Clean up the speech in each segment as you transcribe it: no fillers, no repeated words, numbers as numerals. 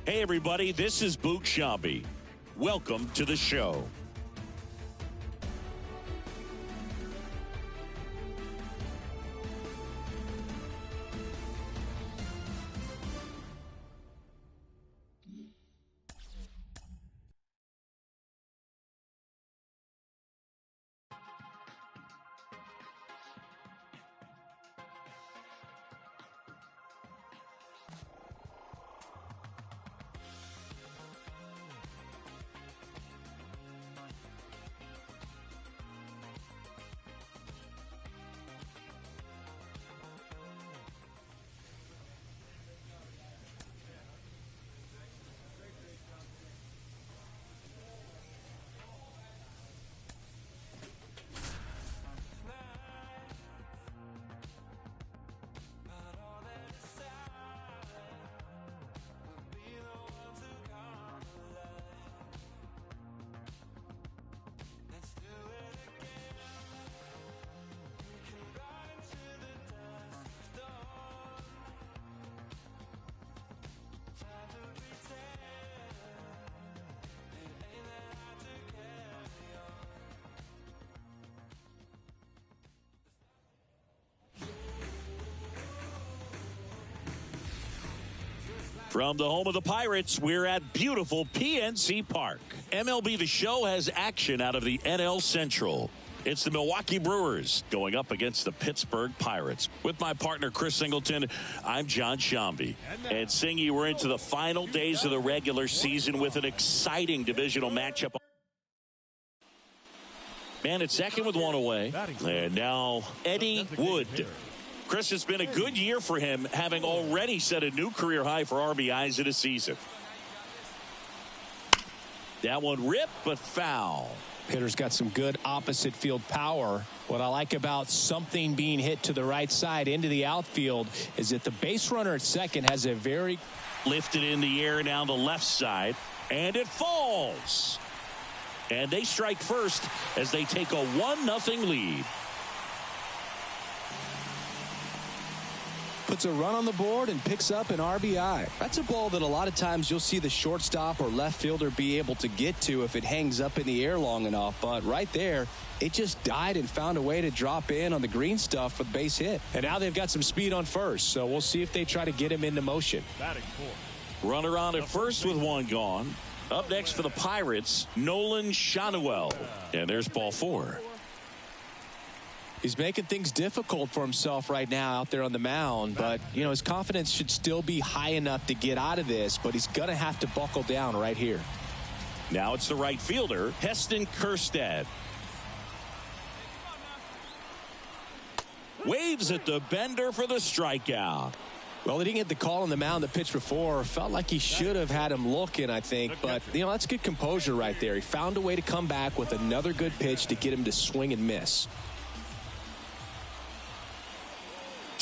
Hey, everybody, this is Boog Shambi. Welcome to the show. From the home of the Pirates, we're at beautiful PNC Park. MLB The Show has action out of the NL Central. It's the Milwaukee Brewers going up against the Pittsburgh Pirates. With my partner, Chris Singleton, I'm John Shambi. And Singy, we're into the final days of the regular season with an exciting divisional matchup. Man at second with one away. And now Eddie Wood. Chris, it's been a good year for him, having already set a new career high for RBIs in a season. That one ripped, but foul. Hitter's got some good opposite field power. What I like about something being hit to the right side into the outfield is that the base runner at second has a very lifted in the air down the left side, and it falls. And they strike first as they take a 1-0 lead. Puts a run on the board and picks up an RBI. That's a ball that a lot of times you'll see the shortstop or left fielder be able to get to if it hangs up in the air long enough. But right there, it just died and found a way to drop in on the green stuff for the base hit. And now they've got some speed on first, so we'll see if they try to get him into motion. Runner on at first with one gone. Up next for the Pirates, Nolan Shanuel. And there's ball 4. He's making things difficult for himself right now out there on the mound, but you know his confidence should still be high enough to get out of this, but he's gonna have to buckle down right here. Now it's the right fielder, Heston Kjerstad. Waves at the bender for the strikeout. Well, he didn't get the call on the mound the pitch before. Felt like he should have had him looking, I think, but you know that's good composure right there. He found a way to come back with another good pitch to get him to swing and miss.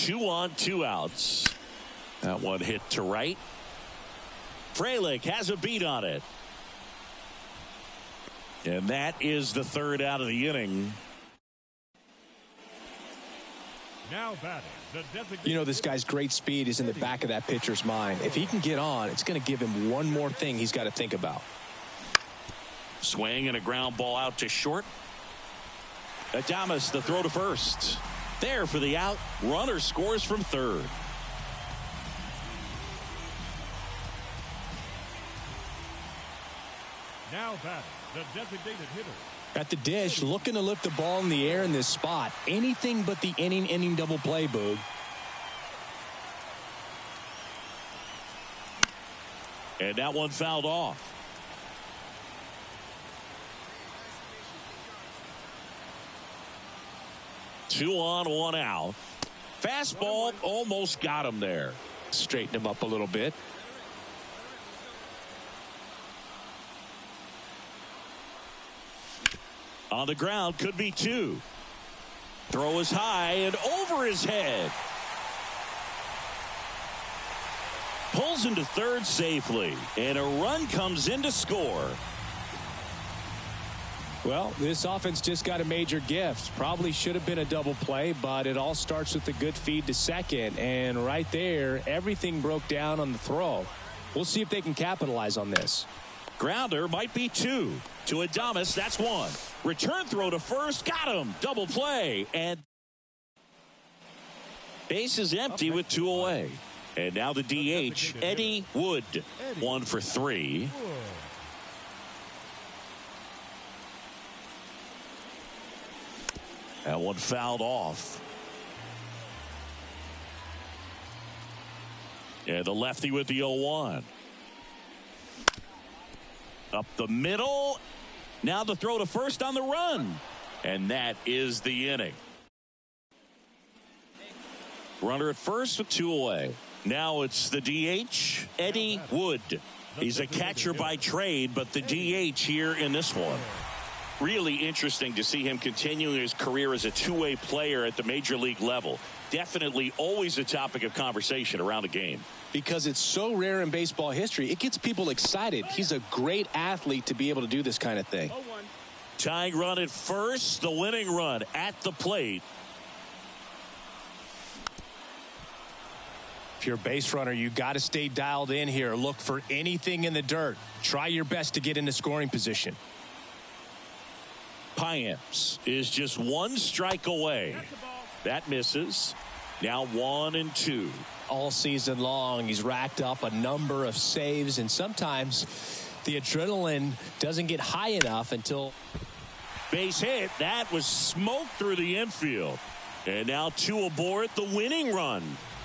2 on, 2 outs. That one hit to right. Frelick has a beat on it. And that is the 3rd out of the inning. Now batting, you know this guy's great speed is in the back of that pitcher's mind. If he can get on, it's going to give him one more thing he's got to think about. Swing and a ground ball out to short. Adames, the throw to first. There for the out. Runner scores from third. now batting, the designated hitter. At the dish, looking to lift the ball in the air in this spot. Anything but the inning double play, Boog. And that one fouled off. Two on, one out. Fastball almost got him there. Straighten him up a little bit. On the ground, could be two. Throw is high and over his head. Pulls into third safely, and a run comes in to score. Well, this offense just got a major gift. Probably should have been a double play, but it all starts with a good feed to second. And right there, everything broke down on the throw. We'll see if they can capitalize on this. Grounder might be 2. To Adames, that's 1. Return throw to first, got him. Double play, and base is empty with 2 away. And now the DH, Eddie Wood, 1 for 3. That one fouled off. And the lefty with the 0-1. Up the middle. Now the throw to first on the run. And that is the inning. Runner at first with 2 away. Now it's the DH, Eddie Wood. He's a catcher by trade, but the DH here in this one. Really interesting to see him continuing his career as a two-way player at the major league level. Definitely always a topic of conversation around the game. Because it's so rare in baseball history, it gets people excited. He's a great athlete to be able to do this kind of thing. Tying run at first, the winning run at the plate. If you're a base runner, you got to stay dialed in here. Look for anything in the dirt. Try your best to get into scoring position. Payams is just 1 strike away. That misses. Now 1-2. All season long, he's racked up a number of saves, and sometimes the adrenaline doesn't get high enough until... Base hit. That was smoke through the infield. And now 2 aboard. The winning run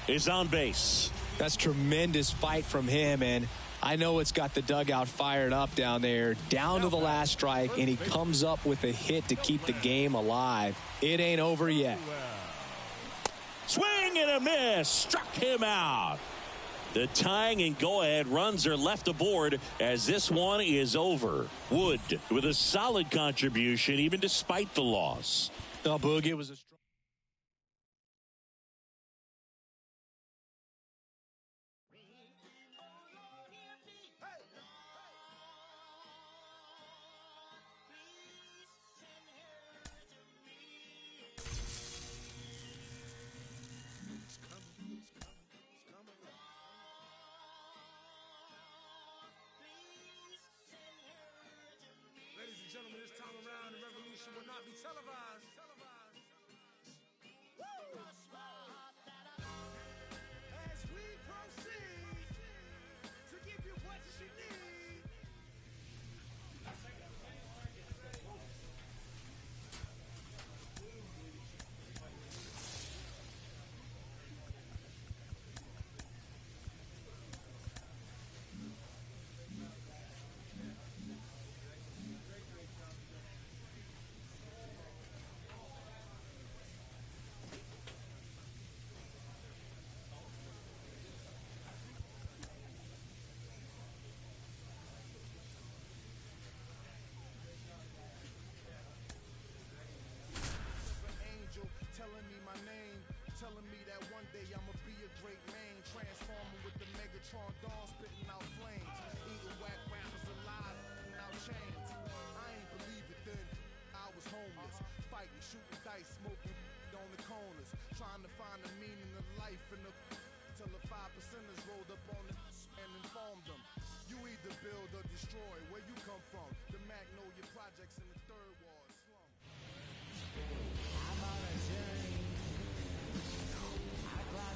is on base. That's tremendous fight from him, and I know it's got the dugout fired up down there, down to the last strike, and he comes up with a hit to keep the game alive. It ain't over yet. Swing and a miss. Struck him out. The tying and go-ahead runs are left aboard as this one is over. Wood with a solid contribution even despite the loss. Oh, Boog, it was a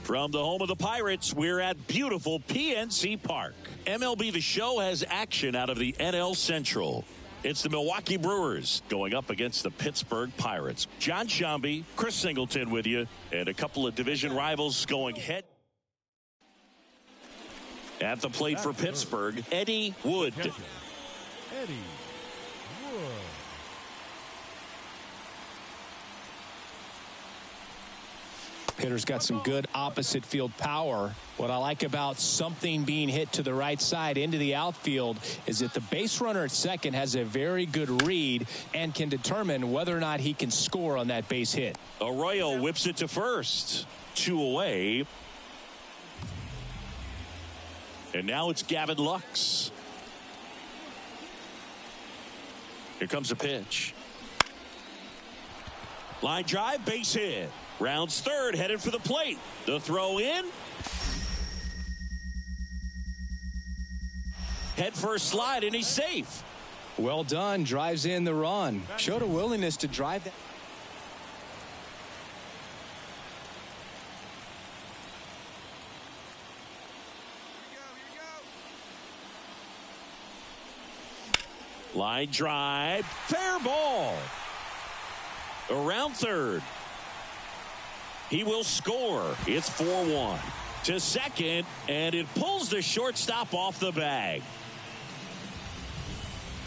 From the home of the Pirates, we're at beautiful PNC Park. MLB The Show has action out of the NL Central. It's the Milwaukee Brewers going up against the Pittsburgh Pirates. John Shambi, Chris Singleton with you, and a couple of division rivals going head. At the plate for Pittsburgh, Eddie Wood. Eddie Wood. Hitter's got some good opposite field power. What I like about something being hit to the right side into the outfield is that the base runner at second has a very good read and can determine whether or not he can score on that base hit. Arroyo whips it to first. 2 away. And now it's Gavin Lux. Here comes a pitch. Line drive, base hit. Rounds third, headed for the plate. The throw in. Head first slide, and he's safe. Well done. Drives in the run. Showed a willingness to drive that. Line drive. Fair ball. Around third. He will score. It's 4-1. To second, and it pulls the shortstop off the bag.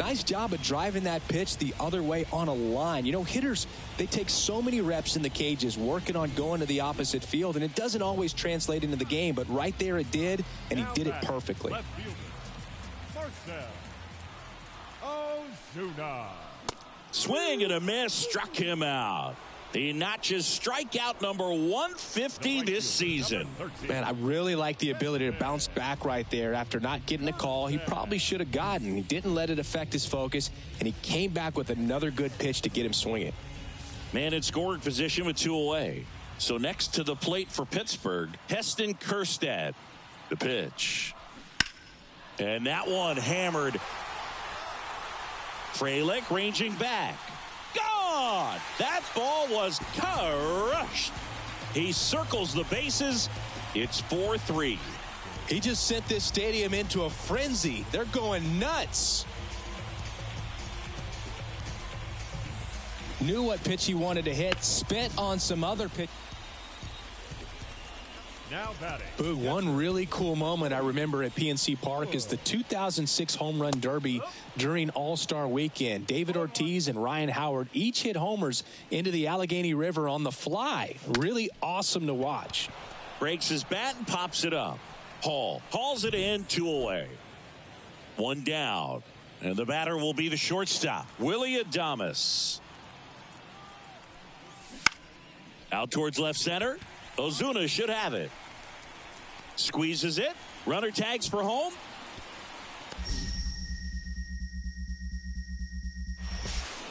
Nice job of driving that pitch the other way on a line. You know, hitters, they take so many reps in the cages working on going to the opposite field, and it doesn't always translate into the game, but right there it did, and he did it perfectly. Left fielder, Marcell Ozuna. Swing and a miss, struck him out. He notches strikeout number 150 this season. Man, I really like the ability to bounce back right there after not getting a call he probably should have gotten. He didn't let it affect his focus, and he came back with another good pitch to get him swinging. Man in scoring position with 2 away. So next to the plate for Pittsburgh, Heston Kjerstad. The pitch. And that one hammered. Frelick ranging back. Gone! That ball was crushed. He circles the bases. It's 4-3. He just sent this stadium into a frenzy. They're going nuts. Knew what pitch he wanted to hit. Spent on some other pitch. Now batting. Boog, one really cool moment I remember at PNC Park is the 2006 Home Run Derby during All-Star Weekend. David Ortiz and Ryan Howard each hit homers into the Allegheny River on the fly. Really awesome to watch. Breaks his bat and pops it up. Hall hauls it in, 2 away. 1 down. And the batter will be the shortstop, Willie Adames. Out towards left center. Ozuna should have it. Squeezes it. Runner tags for home.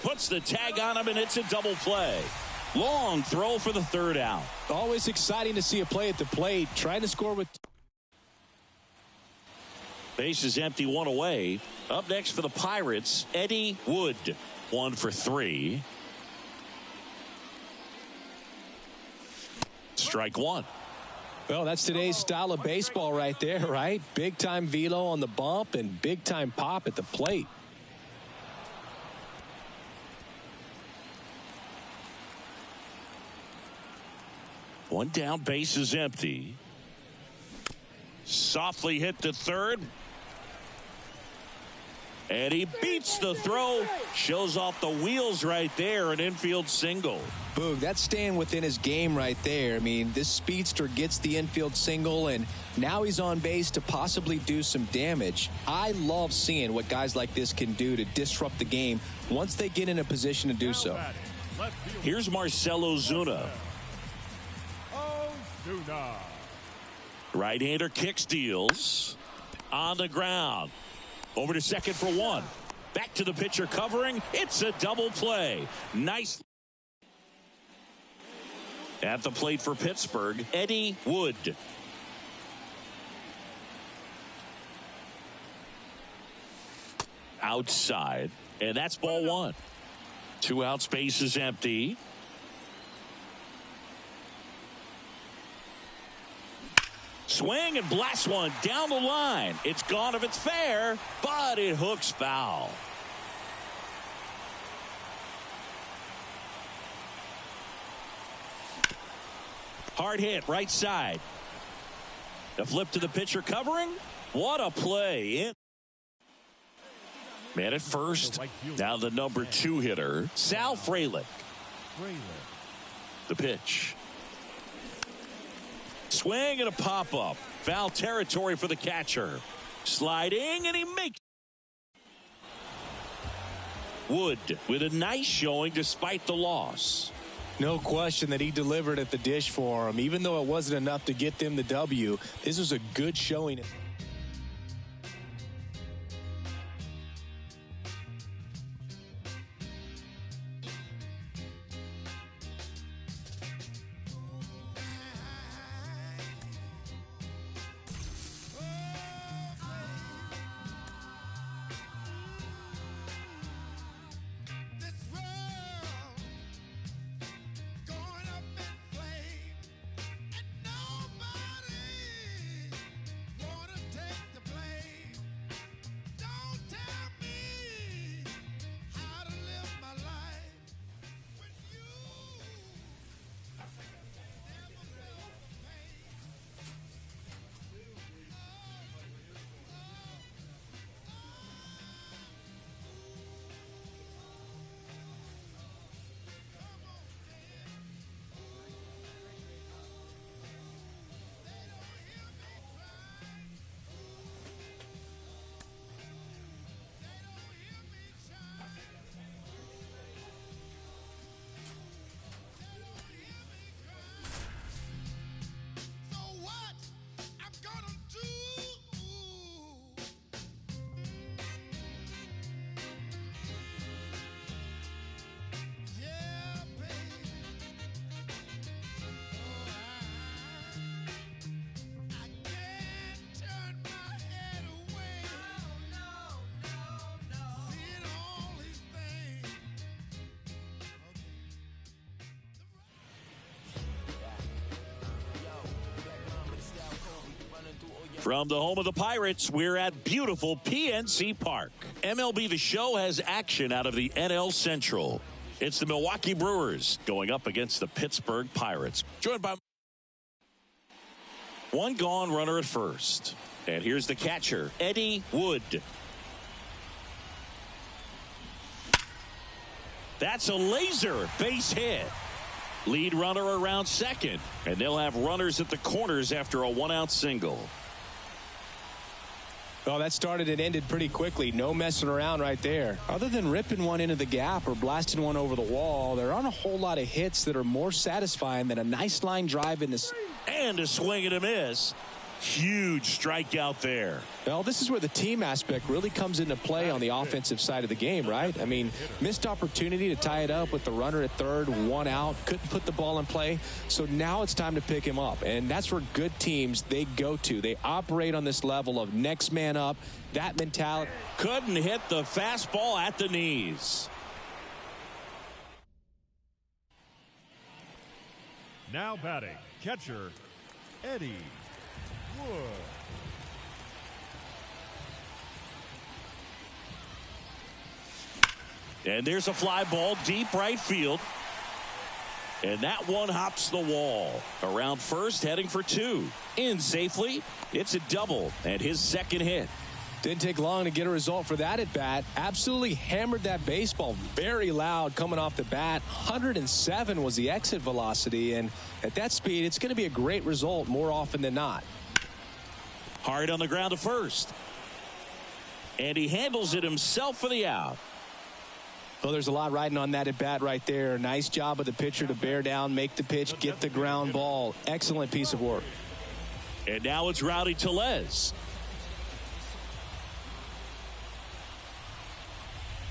Puts the tag on him, and it's a double play. Long throw for the 3rd out. Always exciting to see a play at the plate. Trying to score with... Base is empty, 1 away. Up next for the Pirates, Eddie Wood. 1 for 3. Strike 1. Well, that's today's style of baseball right there, right? Big-time velo on the bump and big-time pop at the plate. One down, base is empty. Softly hit to third. And he beats the throw. Shows off the wheels right there. An infield single. Boog, that's staying within his game right there. I mean, this speedster gets the infield single, and now he's on base to possibly do some damage. I love seeing what guys like this can do to disrupt the game once they get in a position to do so. Here's Marcell Ozuna. Right-hander kick steals. On the ground. Over to second for 1. Back to the pitcher covering. It's a double play. Nice. At the plate for Pittsburgh, Eddie Wood. Outside. And that's ball 1. 2 outs, base is empty. Swing and blast one down the line. It's gone if it's fair, but it hooks foul. Hard hit, right side. The flip to the pitcher covering. What a play. Man at first. Now the number 2 hitter, Sal Frelick. The pitch. Swing and a pop-up. Foul territory for the catcher. Sliding, and he makes. Wood with a nice showing despite the loss. No question that he delivered at the dish for him. Even though it wasn't enough to get them the W, this was a good showing. From the home of the Pirates, we're at beautiful PNC Park. MLB The Show has action out of the NL Central. It's the Milwaukee Brewers going up against the Pittsburgh Pirates. Joined by one gone runner at first. And here's the catcher, Eddie Wood. That's a laser base hit. Lead runner around second. And they'll have runners at the corners after a one-out single. Well, that started and ended pretty quickly. No messing around right there. Other than ripping one into the gap or blasting one over the wall, there aren't a whole lot of hits that are more satisfying than a nice line drive in this. And a swing and a miss. Huge strikeout there. Well, this is where the team aspect really comes into play on the offensive side of the game, right? I mean, missed opportunity to tie it up with the runner at third, one out, couldn't put the ball in play. So now it's time to pick him up. And that's where good teams, they go to. They operate on this level of next man up, that mentality. Couldn't hit the fastball at the knees. Now batting, catcher, Eddie Wood. And there's a fly ball deep right field. And that one hops the wall. Around first, heading for two. In safely. It's a double and his second hit. Didn't take long to get a result for that at bat. Absolutely hammered that baseball very loud coming off the bat. 107 was the exit velocity, and at that speed it's going to be a great result more often than not. Hard on the ground to first. And he handles it himself for the out. Well, there's a lot riding on that at bat right there. Nice job of the pitcher to bear down, make the pitch, get the ground ball. Excellent piece of work. And now it's Rowdy Tellez.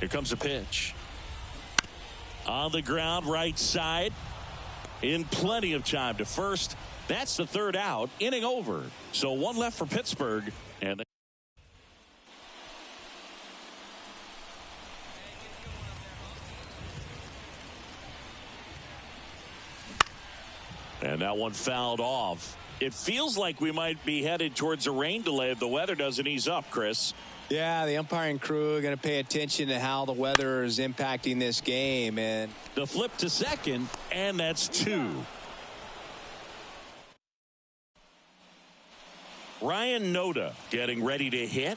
Here comes a pitch. On the ground, right side. In plenty of time to first. That's the third out. Inning over. So one left for Pittsburgh. And that one fouled off. It feels like we might be headed towards a rain delay if the weather doesn't ease up, Chris. Yeah, the umpiring crew are going to pay attention to how the weather is impacting this game. And the flip to second, and that's two. Ryan Noda getting ready to hit.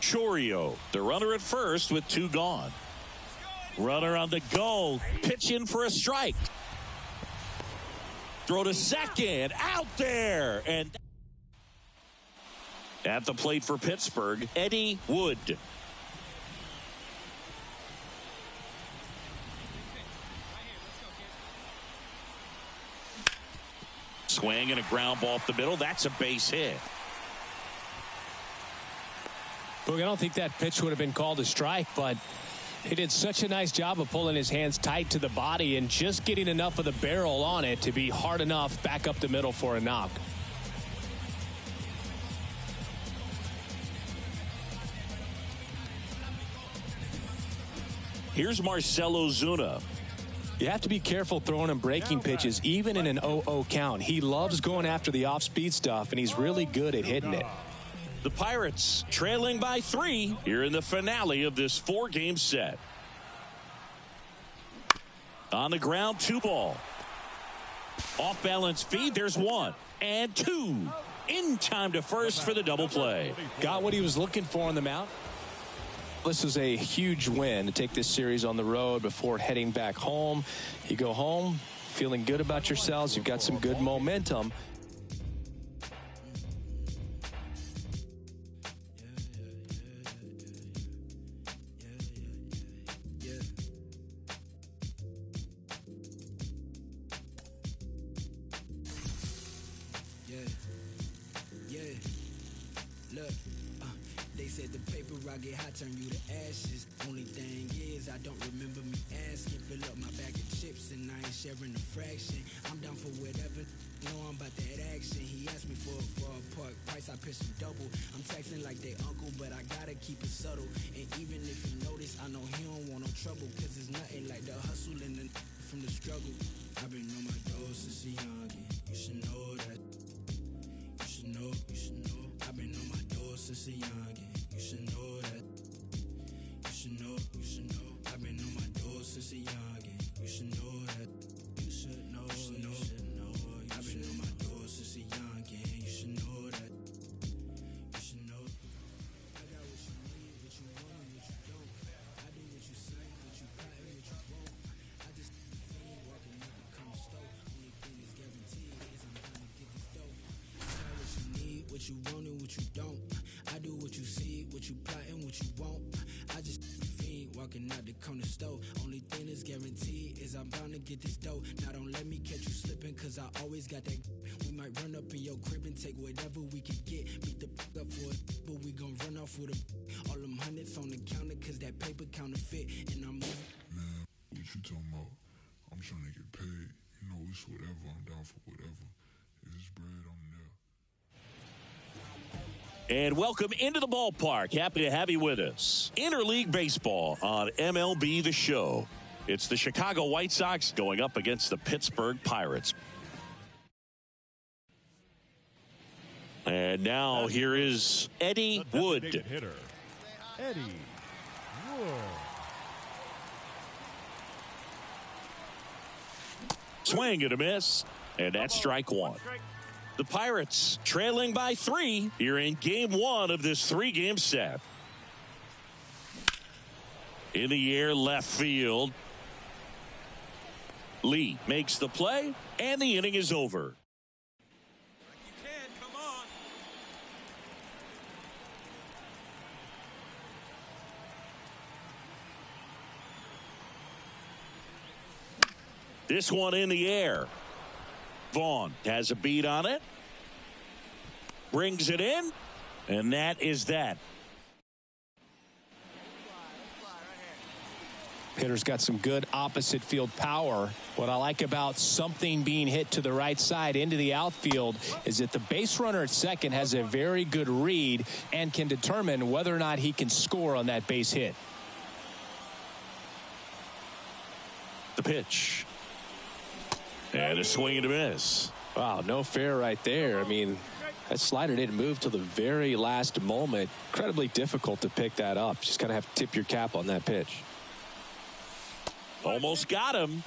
Chorio, the runner at first with two gone. Runner on the go. Pitch in for a strike. Throw to second. Out there. And at the plate for Pittsburgh, Eddie Wood. Swing and a ground ball up the middle. That's a base hit. Look, I don't think that pitch would have been called a strike, but he did such a nice job of pulling his hands tight to the body and just getting enough of the barrel on it to be hard enough back up the middle for a knock. Here's Marcell Ozuna. You have to be careful throwing him breaking pitches, even in an 0-0 count. He loves going after the off-speed stuff, and he's really good at hitting it. The Pirates trailing by 3 here in the finale of this 4-game set. On the ground, 2-ball. Off-balance feed, there's 1 and 2. In time to first for the double play. Got what he was looking for on the mound. This is a huge win to take this series on the road before heading back home. You go home feeling good about yourselves. You've got some good momentum. Turn you to ashes. Only thing is I don't remember me asking. Fill up my bag of chips and I ain't sharing a fraction. I'm down for whatever. Know I'm about that action. He asked me for a broad park price. I pitched him double. I'm texting like they uncle, but I gotta keep it subtle. And even if you notice, I know he don't want no trouble. Cause it's nothing like the hustle and the from the struggle. I've been on my doors since a youngin'. You should know that. You should know. since a youngin'. You should know that. You should know, you should know. I've been on my door since a youngin'. You should know that. You should know, you should know. I've been on my door since a youngin'. You should know that. You should know. I got what you need, what you want, and what you don't. I do what you say, what you got, and what you won't. I just fiend walking up the corner store. Only thing that's guaranteed is I'm gonna get this dope. I got what you need, what you want, and what you don't. I do what you see, what you plot, and what you won't. I just fiend walking out the corner store. Only thing that's guaranteed is I'm bound to get this dope. Now don't let me catch you slipping, cause I always got that. We might run up in your crib and take whatever we can get. Beat the up for it, but we gon' run off with all them hundreds on the counter, cause that paper counterfeit. And I'm moving. Man, what you talking about? I'm trying to get paid. You know, it's whatever. I'm down for whatever. If it's bread, I'm there. And welcome into the ballpark. Happy to have you with us. Interleague Baseball on MLB The Show. It's the Chicago White Sox going up against the Pittsburgh Pirates. And now here is Eddie Wood. Hitter, Eddie Wood. Swing and a miss. And that's strike one. The Pirates trailing by 3 here in game 1 of this 3-game set. In the air, left field. Lee makes the play, and the inning is over. You can, come on. This one in the air. Vaughn has a beat on it. Brings it in. And that is that. Hitter's got some good opposite field power. What I like about something being hit to the right side into the outfield is that the base runner at second has a very good read and can determine whether or not he can score on that base hit. The pitch. And a swing and a miss. Wow, no fair right there. I mean, that slider didn't move till the very last moment. Incredibly difficult to pick that up. Just kind of have to tip your cap on that pitch. Almost got him.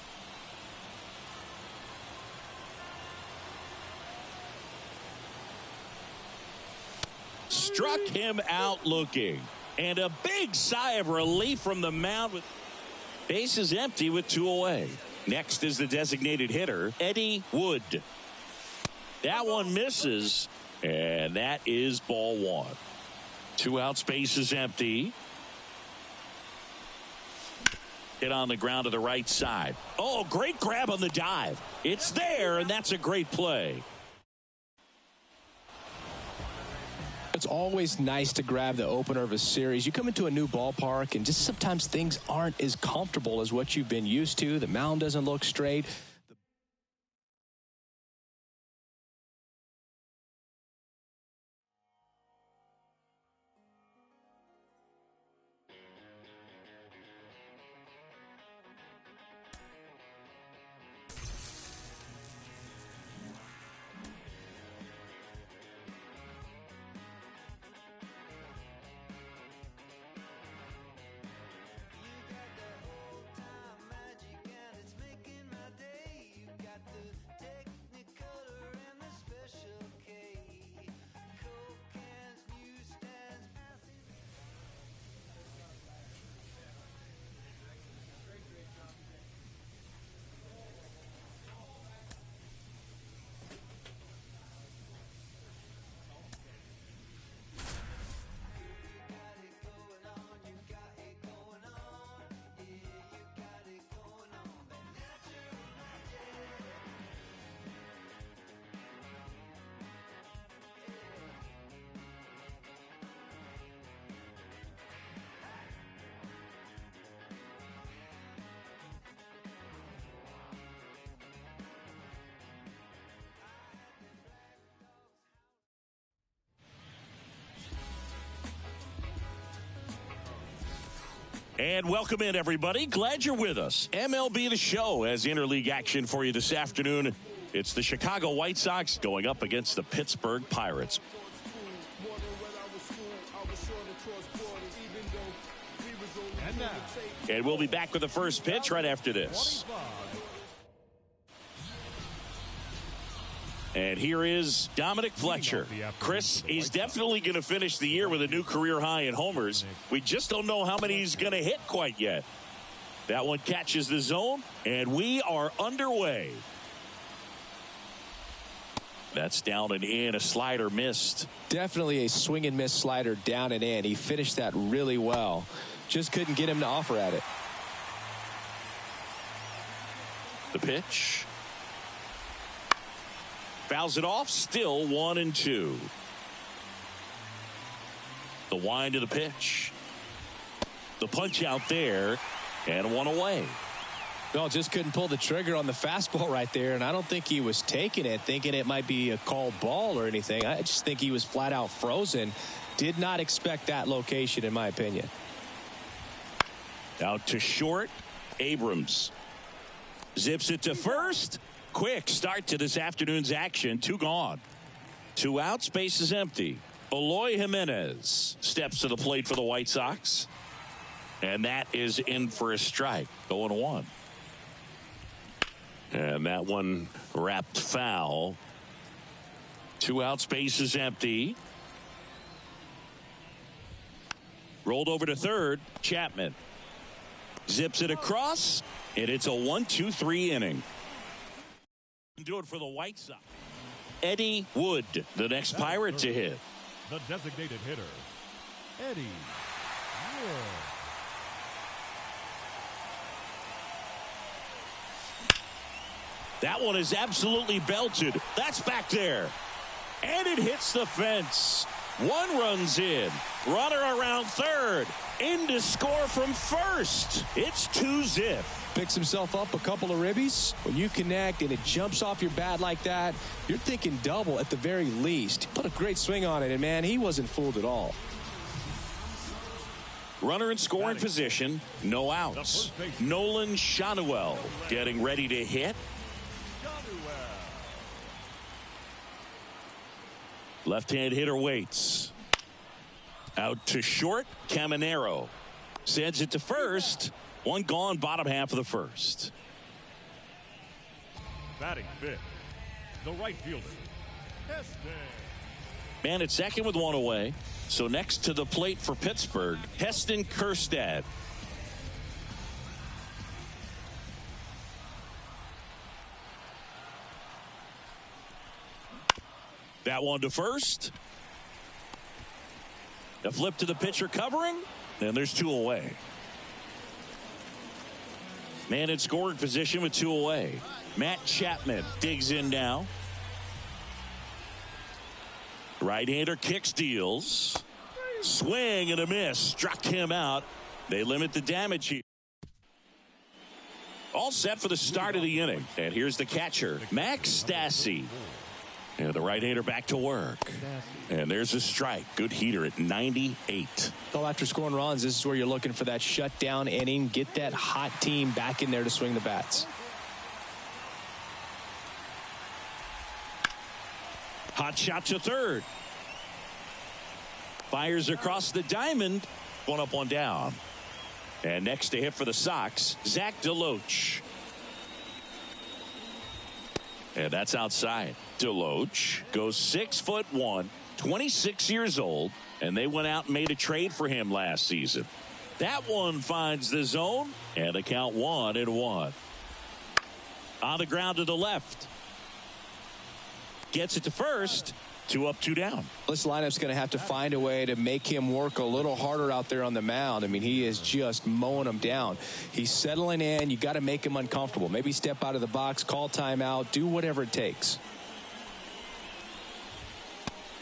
Struck him out looking. And a big sigh of relief from the mound. Bases empty with 2 away. Next is the designated hitter, Eddie Wood. That one misses, and that is ball 1. 2 outs, bases empty. Hit on the ground to the right side. Oh, great grab on the dive. It's there, and that's a great play. It's always nice to grab the opener of a series. You come into a new ballpark, and just sometimes things aren't as comfortable as what you've been used to. The mound doesn't look straight. And welcome in, everybody. Glad you're with us. MLB The Show has interleague action for you this afternoon. It's the Chicago White Sox going up against the Pittsburgh Pirates. And now, And we'll be back with the first pitch right after this. 25. And here is Dominic Fletcher. Chris, he's definitely going to finish the year with a new career high in homers. We just don't know how many he's going to hit quite yet. That one catches the zone, and we are underway. That's down and in. A slider missed. Definitely a swing and miss slider down and in. He finished that really well. Just couldn't get him to offer at it. The pitch. Fouls it off. Still 1-2. The wind to the pitch. The punch out there. And one away. No, just couldn't pull the trigger on the fastball right there. And I don't think he was taking it, thinking it might be a called ball or anything. I just think he was flat out frozen. Did not expect that location, in my opinion. Out to short. Abrams zips it to first. Quick start to this afternoon's action. 2 gone. 2 outs. Base is empty. Eloy Jimenez steps to the plate for the White Sox. And that is in for a strike. 0-1. And that one wrapped foul. 2 outs. Base is empty. Rolled over to third. Chapman zips it across. And it's a 1-2-3 inning. Do it for the White Sox. Eddie Wood, the next Pirate to hit. The designated hitter, Eddie Wood. That one is absolutely belted. That's back there. And it hits the fence. 1 runs in. Runner around third. In to score from first. It's 2-zip. Picks himself up a couple of ribbies. When you connect and it jumps off your bat like that, you're thinking double at the very least. Put a great swing on it, and man, he wasn't fooled at all. Runner in scoring position. No outs. Nolan Shanuel getting ready to hit. Left-hand hitter waits. Out to short. Caminero sends it to first. 1 gone, bottom half of the first. Batting fifth, the right fielder, Heston. Man at second with 1 away. So next to the plate for Pittsburgh, Heston Kjerstad. That one to first. A flip to the pitcher covering. And there's 2 away. Man in scoring position with 2 away. Matt Chapman digs in now. Right-hander kicks, deals. Swing and a miss. Struck him out. They limit the damage here. All set for the start of the inning. And here's the catcher, Max Stassi. And the right-hander back to work. And there's a strike. Good heater at 98. Well, after scoring runs, this is where you're looking for that shutdown inning. Get that hot team back in there to swing the bats. Hot shot to third. Fires across the diamond. 1 up, 1 down. And next to hit for the Sox, Zach DeLoach. And that's outside. DeLoach goes 6'1", 26 years old, and they went out and made a trade for him last season. That one finds the zone, and the count 1-1. On the ground to the left. Gets it to first. 2 up, 2 down. This lineup's going to have to find a way to make him work a little harder out there on the mound. I mean, he is just mowing them down. He's settling in. You got to make him uncomfortable. Maybe step out of the box, call timeout, do whatever it takes.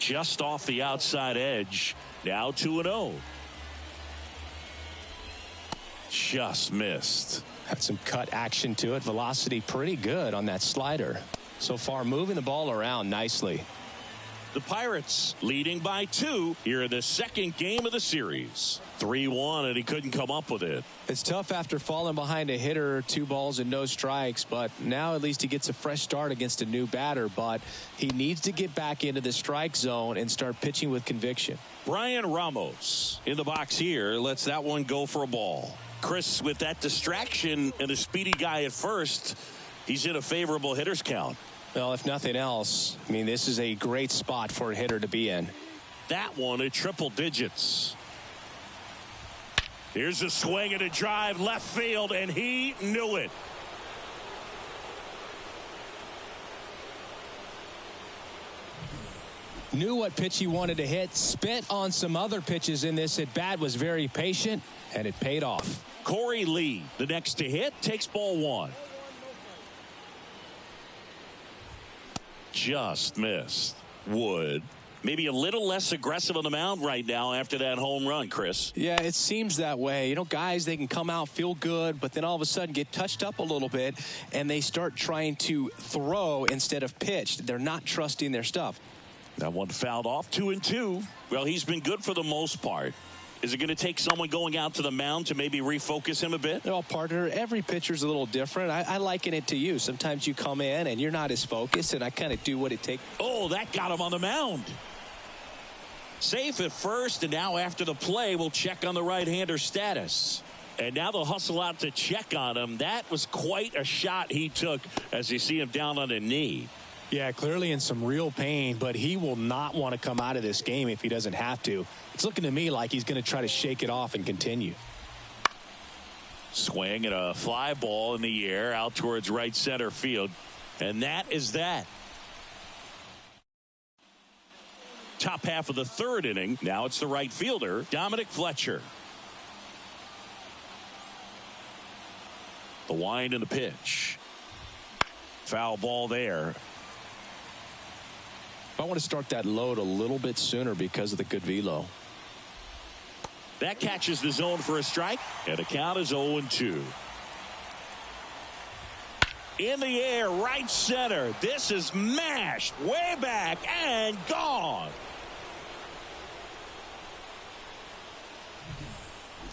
Just off the outside edge. Now 2-0. Just missed. Had some cut action to it. Velocity pretty good on that slider. So far moving the ball around nicely. The Pirates leading by 2 here in the second game of the series. 3-1, and he couldn't come up with it. It's tough after falling behind a hitter, 2 balls and no strikes, but now at least he gets a fresh start against a new batter, but he needs to get back into the strike zone and start pitching with conviction. Brian Ramos in the box here lets that one go for a ball. Chris, with that distraction and a speedy guy at first, he's in a favorable hitter's count. Well, if nothing else, I mean, this is a great spot for a hitter to be in. That one at triple digits. Here's a swing and a drive left field, and he knew it. Knew what pitch he wanted to hit, spent on some other pitches in this at bat, was very patient, and it paid off. Corey Lee, the next to hit, takes ball 1. Just missed. Wood. Maybe a little less aggressive on the mound right now after that home run, Chris. Yeah, it seems that way. You know, guys, they can come out, feel good, but then all of a sudden get touched up a little bit, and they start trying to throw instead of pitch. They're not trusting their stuff. That one fouled off, 2-2. Well, he's been good for the most part. Is it going to take someone going out to the mound to maybe refocus him a bit? Well, partner, every pitcher's a little different. I liken it to you. Sometimes you come in and you're not as focused, and I kind of do what it takes. Oh, that got him on the mound. Safe at first, and now after the play, we'll check on the right-hander status. And now they'll hustle out to check on him. That was quite a shot he took as you see him down on a knee. Yeah, clearly in some real pain, but he will not want to come out of this game if he doesn't have to. It's looking to me like he's going to try to shake it off and continue. Swing and a fly ball in the air out towards right center field. And that is that. Top half of the third inning. Now it's the right fielder, Dominic Fletcher. The wind and the pitch. Foul ball there. I want to start that load a little bit sooner because of the good velo. That catches the zone for a strike, and the count is 0-2. In the air, right center. This is mashed way back and gone.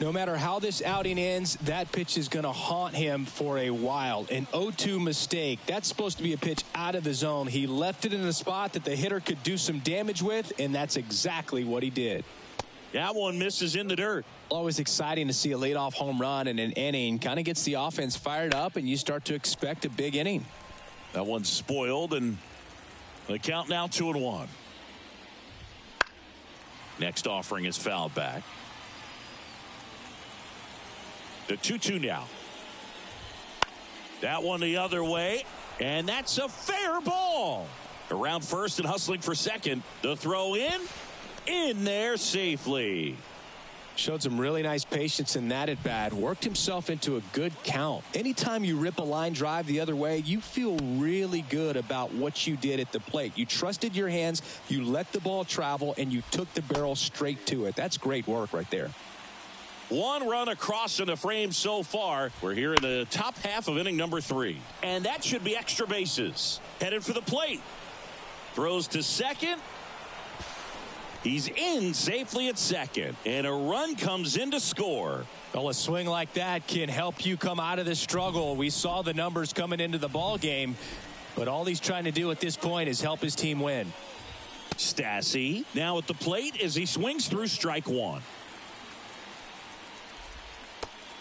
No matter how this outing ends, that pitch is going to haunt him for a while. An 0-2 mistake. That's supposed to be a pitch out of the zone. He left it in a spot that the hitter could do some damage with, and that's exactly what he did. That one misses in the dirt. Always exciting to see a leadoff home run in an inning. Kind of gets the offense fired up, and you start to expect a big inning. That one's spoiled, and the count now 2-1. Next offering is fouled back. The 2-2 now. That one the other way, and that's a fair ball. Around first and hustling for second. The throw in there safely. Showed some really nice patience in that at bat. Worked himself into a good count. Anytime you rip a line drive the other way, you feel really good about what you did at the plate. You trusted your hands, you let the ball travel, and you took the barrel straight to it. That's great work right there. One run across in the frame so far. We're here in the top half of inning number 3. And that should be extra bases. Headed for the plate. Throws to second. He's in safely at second. And a run comes in to score. Well, a swing like that can help you come out of the struggle. We saw the numbers coming into the ball game. But all he's trying to do at this point is help his team win. Stassi now at the plate as he swings through strike 1.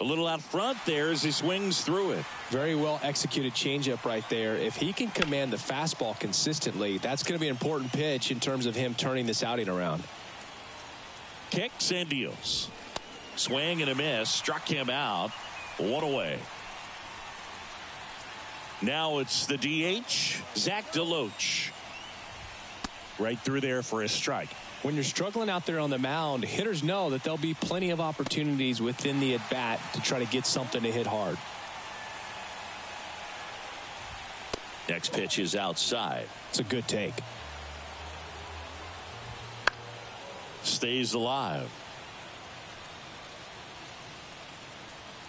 A little out front there as he swings through it. Very well executed changeup right there. If he can command the fastball consistently, that's going to be an important pitch in terms of him turning this outing around. Kicks and deals. Swing and a miss. Struck him out. 1 away. Now it's the DH, Zach DeLoach. Right through there for a strike. When you're struggling out there on the mound, hitters know that there'll be plenty of opportunities within the at-bat to try to get something to hit hard. Next pitch is outside. It's a good take. Stays alive.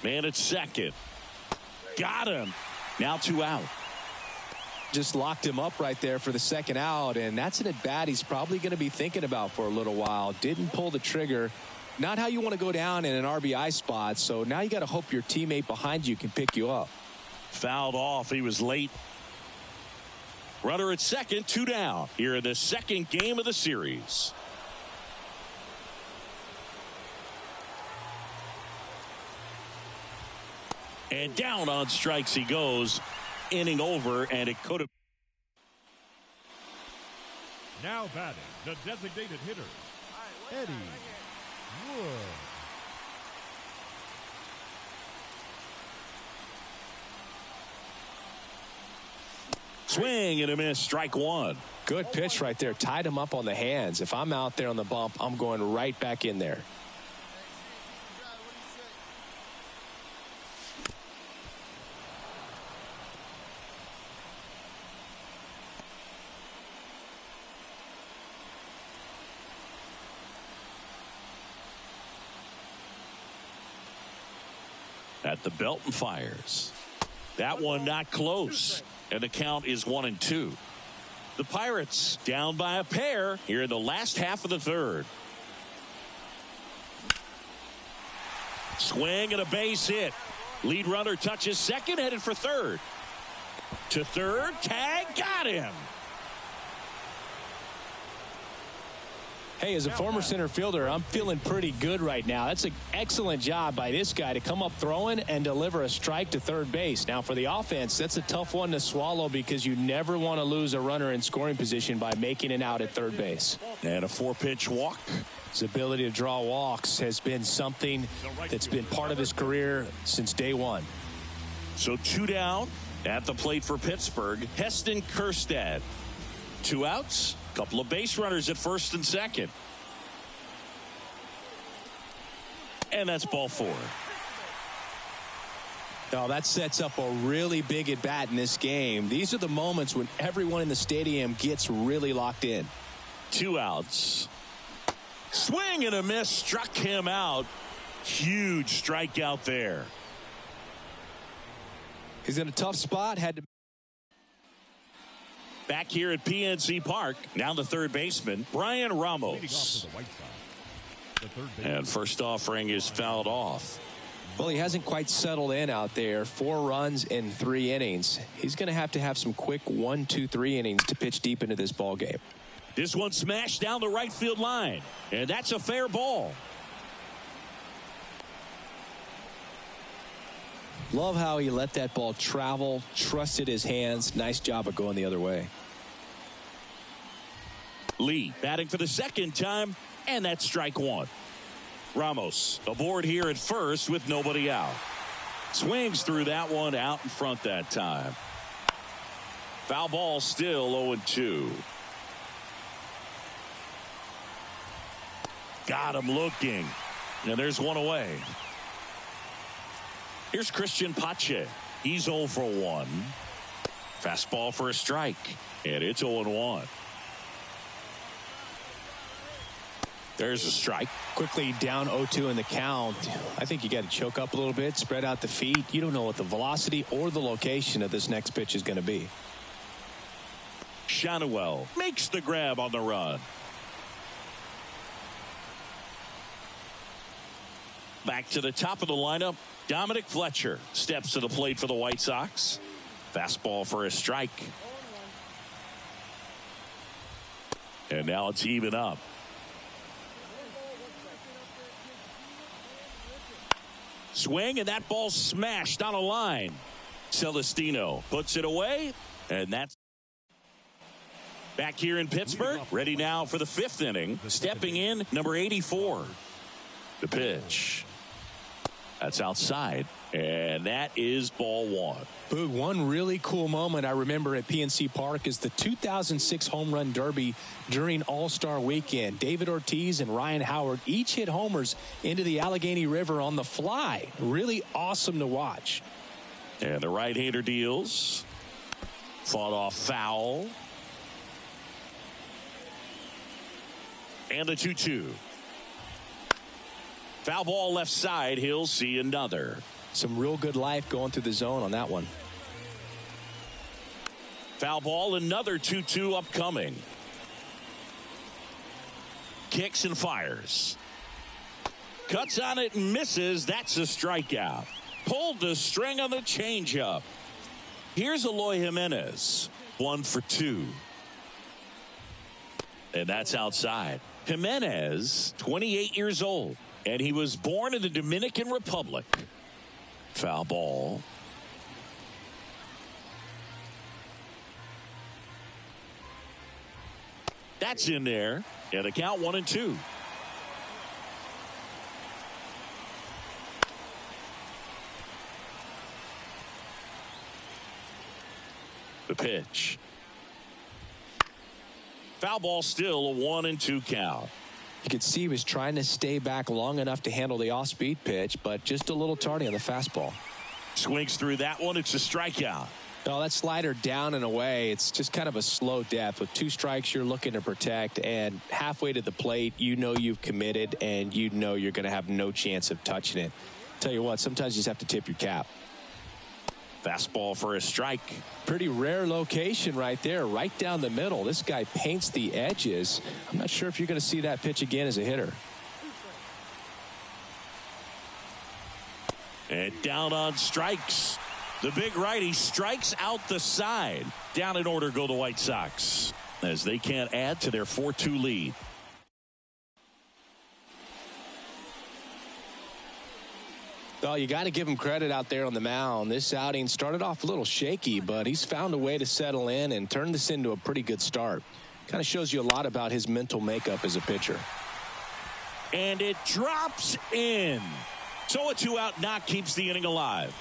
Man at second. Got him. Now 2 out. Just locked him up right there for the second out, and that's an at-bat he's probably going to be thinking about for a little while. Didn't pull the trigger. Not how you want to go down in an RBI spot, so now you got to hope your teammate behind you can pick you up. Fouled off. He was late. Runner at second, 2 down here in the second game of the series. And down on strikes he goes. Inning over, and it could have. Now batting, the designated hitter, Eddie Wood. Swing and a miss, strike one. Good pitch right there. Tied him up on the hands. If I'm out there on the bump, I'm going right back in there. At the belt and fires. That one not close. And the count is 1-2. The Pirates down by a pair here in the last half of the third. Swing and a base hit. Lead runner touches second, headed for third. To third, tag, got him. Hey, as a former center fielder, I'm feeling pretty good right now. That's an excellent job by this guy to come up throwing and deliver a strike to third base. Now, for the offense, that's a tough one to swallow because you never want to lose a runner in scoring position by making an out at third base. And a 4-pitch walk. His ability to draw walks has been something that's been part of his career since day one. So 2 down at the plate for Pittsburgh. Heston Kjerstad. 2 outs. Couple of base runners at first and second. And that's ball 4. Now that sets up a really big at bat in this game. These are the moments when everyone in the stadium gets really locked in. 2 outs. Swing and a miss, struck him out. Huge strikeout there. He's in a tough spot. Had to. Back here at PNC Park, now the third baseman, Brian Ramos. And first offering is fouled off. Well, he hasn't quite settled in out there. 4 runs in 3 innings. He's going to have some quick 1, 2, 3 innings to pitch deep into this ball game. This one smashed down the right field line, and that's a fair ball. Love how he let that ball travel, trusted his hands. Nice job of going the other way. Lee batting for the second time, and that's strike 1. Ramos aboard here at first with nobody out. Swings through that one out in front that time. Foul ball, still 0-2. Got him looking, and there's one away. Here's Christian Pache. He's 0 for 1. Fastball for a strike, and it's 0-1. There's a strike. Quickly down 0-2 in the count. I think you got to choke up a little bit, spread out the feet. You don't know what the velocity or the location of this next pitch is going to be. Shanuel makes the grab on the run. Back to the top of the lineup. Dominic Fletcher steps to the plate for the White Sox. Fastball for a strike. And now it's even up. Swing, and that ball smashed on a line. Celestino puts it away, and that's back here in Pittsburgh. Ready now for the 5th inning. Stepping in, number 84. The pitch. That's outside, and that is ball 1. Boog, one really cool moment I remember at PNC Park is the 2006 Home Run Derby during All-Star Weekend. David Ortiz and Ryan Howard each hit homers into the Allegheny River on the fly. Really awesome to watch. And the right-hander deals. Fought off foul. And the 2-2. Foul ball left side. He'll see another. Some real good life going through the zone on that one. Foul ball, another 2-2 upcoming. Kicks and fires. Cuts on it and misses. That's a strikeout. Pulled the string on the changeup. Here's Eloy Jimenez. 1 for 2. And that's outside. Jimenez, 28 years old. And he was born in the Dominican Republic. Foul ball. That's in there. And a count 1-2. The pitch. Foul ball, still a 1-2 count. You could see he was trying to stay back long enough to handle the off-speed pitch, but just a little tardy on the fastball. Swings through that one. It's a strikeout. Oh, that slider down and away. It's just kind of a slow death. With 2 strikes, you're looking to protect, and halfway to the plate, you know you've committed, and you know you're going to have no chance of touching it. Tell you what, sometimes you just have to tip your cap. Fastball for a strike. Pretty rare location right there, right down the middle. This guy paints the edges. I'm not sure if you're going to see that pitch again as a hitter. And down on strikes. The big righty strikes out the side. Down in order go the White Sox as they can't add to their 4-2 lead. Well, you got to give him credit out there on the mound. This outing started off a little shaky, but he's found a way to settle in and turn this into a pretty good start. Kind of shows you a lot about his mental makeup as a pitcher. And it drops in. So a 2-out knock keeps the inning alive.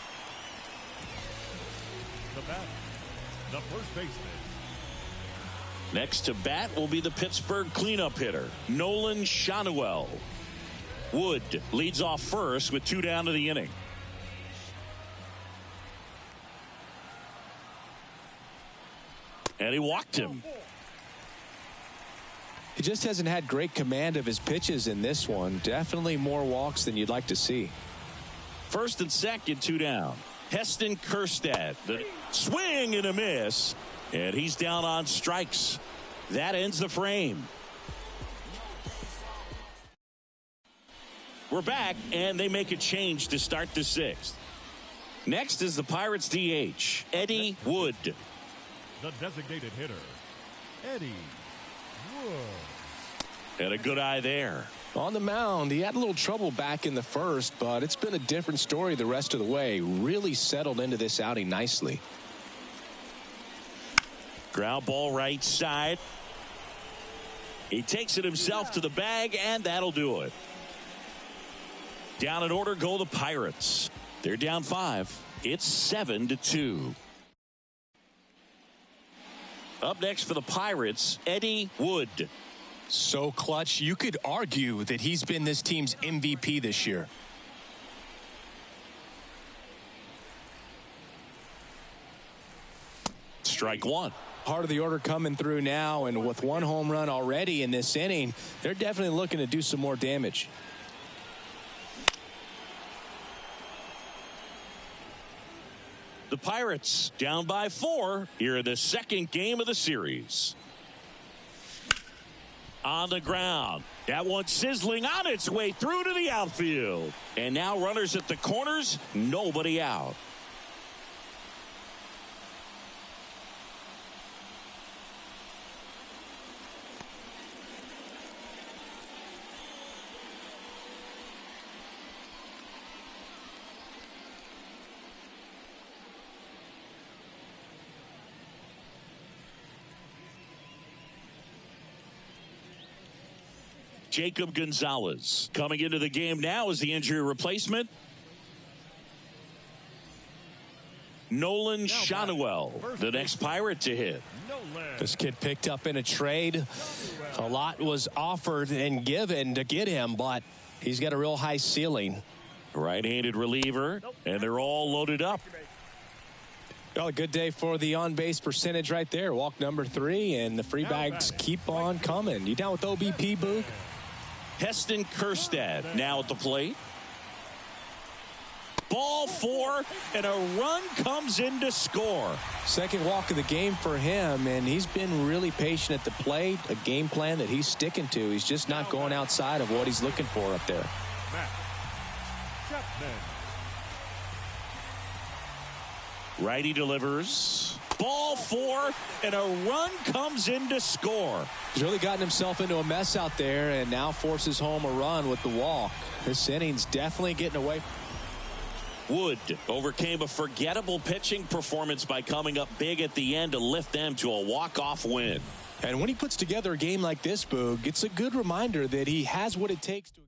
The bat, the first baseman. Next to bat will be the Pittsburgh cleanup hitter, Nolan Shanuel. Wood leads off first with 2 down to the inning. And he walked him. He just hasn't had great command of his pitches in this one. Definitely more walks than you'd like to see. First and second, 2 down. Heston Kjerstad, the swing and a miss, and he's down on strikes. That ends the frame. We're back, and they make a change to start the 6th. Next is the Pirates DH, Eddie Wood. The designated hitter, Eddie Wood. And a good eye there. On the mound, he had a little trouble back in the first, but it's been a different story the rest of the way. Really settled into this outing nicely. Ground ball right side. He takes it himself to the bag, and that'll do it. Down in order go the Pirates. They're down 5. It's 7-2. Up next for the Pirates, Eddie Wood. So clutch, you could argue that he's been this team's MVP this year. Strike 1. Part of the order coming through now, and with 1 home run already in this inning, they're definitely looking to do some more damage. The Pirates down by 4 here in the 2nd game of the series. On the ground. That one sizzling on its way through to the outfield. And now runners at the corners, nobody out. Jacob Gonzalez coming into the game now as the injury replacement. Nolan Shanuel, the next Pirate to hit. This kid picked up in a trade. A lot was offered and given to get him, but he's got a real high ceiling. Right-handed reliever, and they're all loaded up. Well, a good day for the on-base percentage right there. Walk number 3, and the free bags keep on coming. You down with OBP, Boog? Heston Kjerstad now at the plate. Ball 4, and a run comes in to score. Second walk of the game for him, and he's been really patient at the plate, a game plan that he's sticking to. He's just not going outside of what he's looking for up there. Righty delivers. Ball 4, and a run comes in to score. He's really gotten himself into a mess out there and now forces home a run with the walk. This inning's definitely getting away. Wood overcame a forgettable pitching performance by coming up big at the end to lift them to a walk-off win. And when he puts together a game like this, Boog, it's a good reminder that he has what it takes to